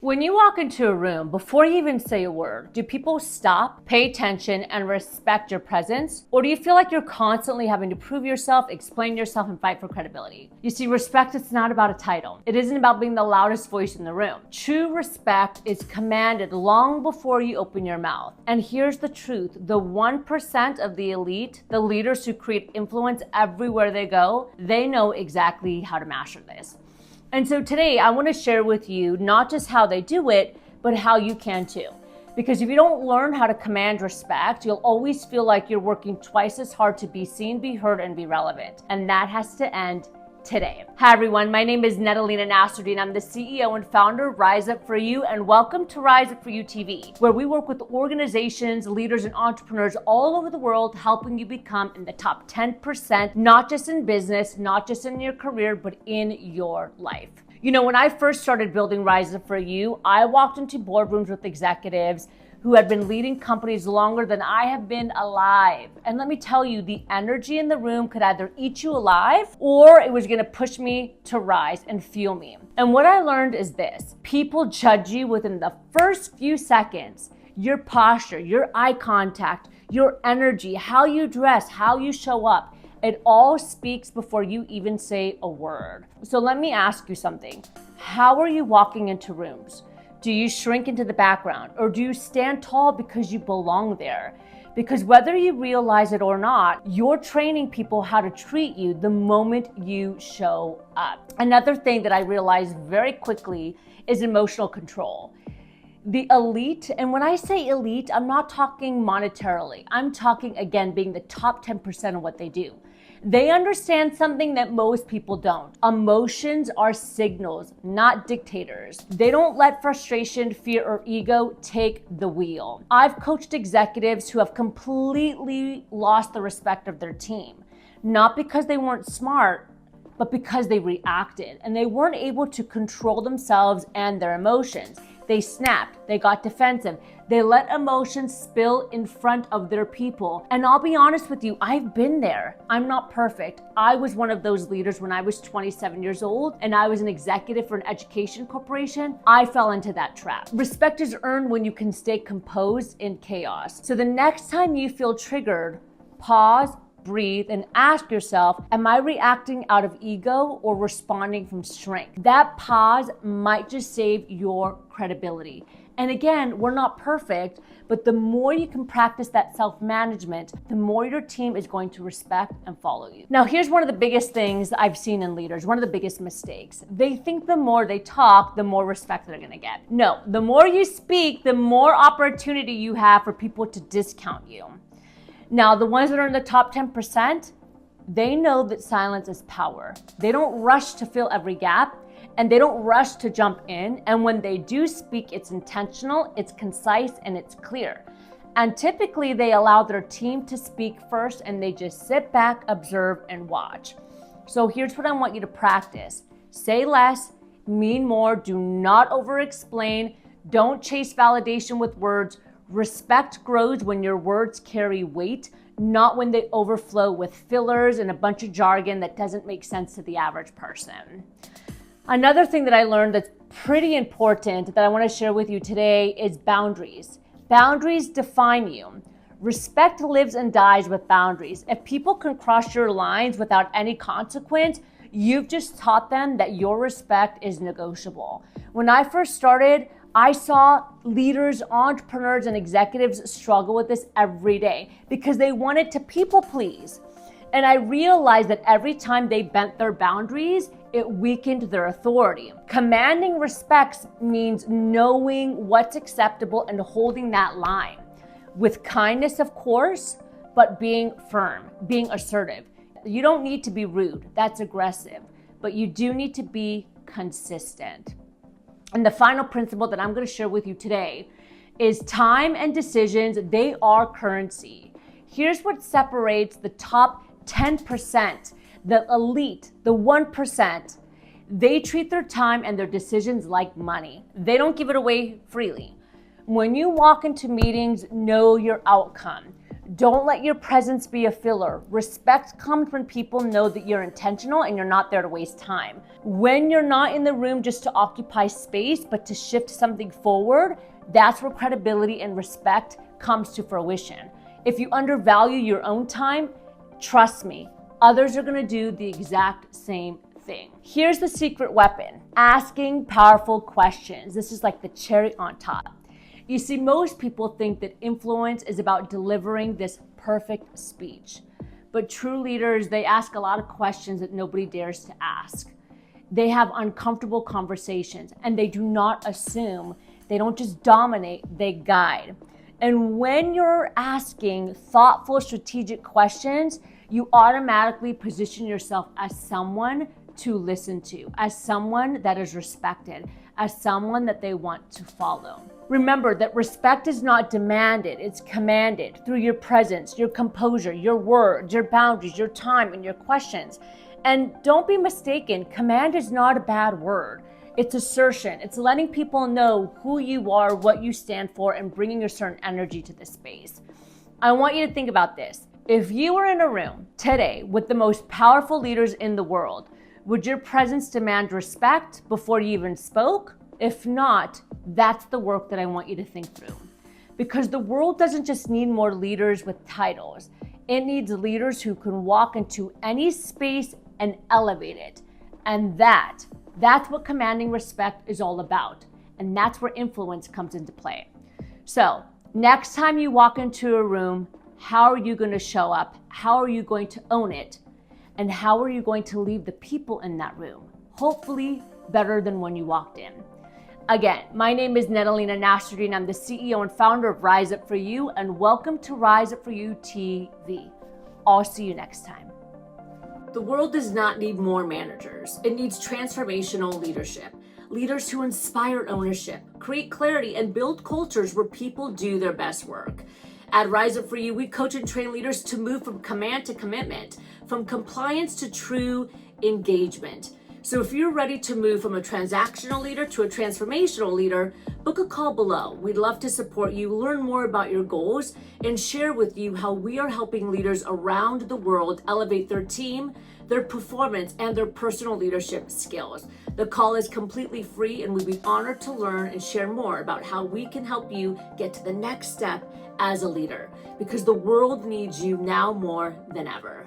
When you walk into a room, before you even say a word, do people stop, pay attention, and respect your presence? Or do you feel like you're constantly having to prove yourself, explain yourself, and fight for credibility? You see, respect is not about a title. It isn't about being the loudest voice in the room. True respect is commanded long before you open your mouth. And here's the truth. The 1% of the elite, the leaders who create influence everywhere they go, they know exactly how to master this. And so today I want to share with you not just how they do it, but how you can too. Because if you don't learn how to command respect, you'll always feel like you're working twice as hard to be seen, be heard, and be relevant. And that has to end today. Hi everyone, my name is Lena Nasserdeen. I'm the CEO and founder of Rise Up For You, and welcome to Rise Up For You TV, where we work with organizations, leaders, and entrepreneurs all over the world, helping you become in the top 10%, not just in business, not just in your career, but in your life. You know, when I first started building Rise Up For You, I walked into boardrooms with executives who had been leading companies longer than I have been alive. And let me tell you, the energy in the room could either eat you alive or it was gonna push me to rise and fuel me. And what I learned is this: people judge you within the first few seconds. Your posture, your eye contact, your energy, how you dress, how you show up, it all speaks before you even say a word. So let me ask you something. How are you walking into rooms? Do you shrink into the background, or do you stand tall because you belong there? Because whether you realize it or not, you're training people how to treat you the moment you show up. Another thing that I realized very quickly is emotional control. The elite, and when I say elite, I'm not talking monetarily. I'm talking, again, being the top 10% of what they do. They understand something that most people don't. Emotions are signals, not dictators. They don't let frustration, fear, or ego take the wheel. I've coached executives who have completely lost the respect of their team, not because they weren't smart, but because they reacted and they weren't able to control themselves and their emotions. They snapped, they got defensive, they let emotions spill in front of their people. And I'll be honest with you, I've been there. I'm not perfect. I was one of those leaders when I was 27 years old and I was an executive for an education corporation. I fell into that trap. Respect is earned when you can stay composed in chaos. So the next time you feel triggered, pause, breathe, and ask yourself, am I reacting out of ego or responding from strength? That pause might just save your credibility. And again, we're not perfect, but the more you can practice that self-management, the more your team is going to respect and follow you. Now, here's one of the biggest things I've seen in leaders, one of the biggest mistakes. They think the more they talk, the more respect they're gonna get. No, the more you speak, the more opportunity you have for people to discount you. Now, the ones that are in the top 10%, they know that silence is power. They don't rush to fill every gap, and they don't rush to jump in. And when they do speak, it's intentional, it's concise, and it's clear. And typically, they allow their team to speak first, and they just sit back, observe, and watch. So here's what I want you to practice. Say less, mean more, do not over-explain, don't chase validation with words. Respect grows when your words carry weight, not when they overflow with fillers and a bunch of jargon that doesn't make sense to the average person. Another thing that I learned that's pretty important that I want to share with you today is boundaries. Boundaries define you. Respect lives and dies with boundaries. If people can cross your lines without any consequence, you've just taught them that your respect is negotiable. When I first started, I saw leaders, entrepreneurs, and executives struggle with this every day because they wanted to people please. And I realized that every time they bent their boundaries, it weakened their authority. Commanding respect means knowing what's acceptable and holding that line. With kindness, of course, but being firm, being assertive. You don't need to be rude, that's aggressive, but you do need to be consistent. And the final principle that I'm going to share with you today is time and decisions, they are currency. Here's what separates the top 10%, the elite, the 1%. They treat their time and their decisions like money. They don't give it away freely. When you walk into meetings, know your outcome. Don't let your presence be a filler. Respect comes when people know that you're intentional and you're not there to waste time. When you're not in the room just to occupy space, but to shift something forward, that's where credibility and respect comes to fruition. If you undervalue your own time, trust me, others are gonna do the exact same thing. Here's the secret weapon: asking powerful questions. This is like the cherry on top. You see, most people think that influence is about delivering this perfect speech. But true leaders, they ask a lot of questions that nobody dares to ask. They have uncomfortable conversations and they do not assume. They don't just dominate, they guide. And when you're asking thoughtful, strategic questions, you automatically position yourself as someone to listen to, as someone that is respected, as someone that they want to follow. Remember that respect is not demanded, it's commanded through your presence, your composure, your words, your boundaries, your time, and your questions. And don't be mistaken, command is not a bad word. It's assertion. It's letting people know who you are, what you stand for, and bringing a certain energy to the space. I want you to think about this. If you were in a room today with the most powerful leaders in the world, would your presence demand respect before you even spoke? If not, that's the work that I want you to think through. Because the world doesn't just need more leaders with titles. It needs leaders who can walk into any space and elevate it. And that's what commanding respect is all about. And that's where influence comes into play. So next time you walk into a room, how are you going to show up? How are you going to own it? And how are you going to leave the people in that room? Hopefully better than when you walked in. Again, my name is Lena Nasserdeen. I'm the CEO and founder of Rise Up For You, and welcome to Rise Up For You TV. I'll see you next time. The world does not need more managers. It needs transformational leadership. Leaders who inspire ownership, create clarity, and build cultures where people do their best work. At Rise Up For You, we coach and train leaders to move from command to commitment, from compliance to true engagement. So if you're ready to move from a transactional leader to a transformational leader, book a call below. We'd love to support you, learn more about your goals, and share with you how we are helping leaders around the world elevate their team, their performance, and their personal leadership skills. The call is completely free, and we'd be honored to learn and share more about how we can help you get to the next step as a leader, because the world needs you now more than ever.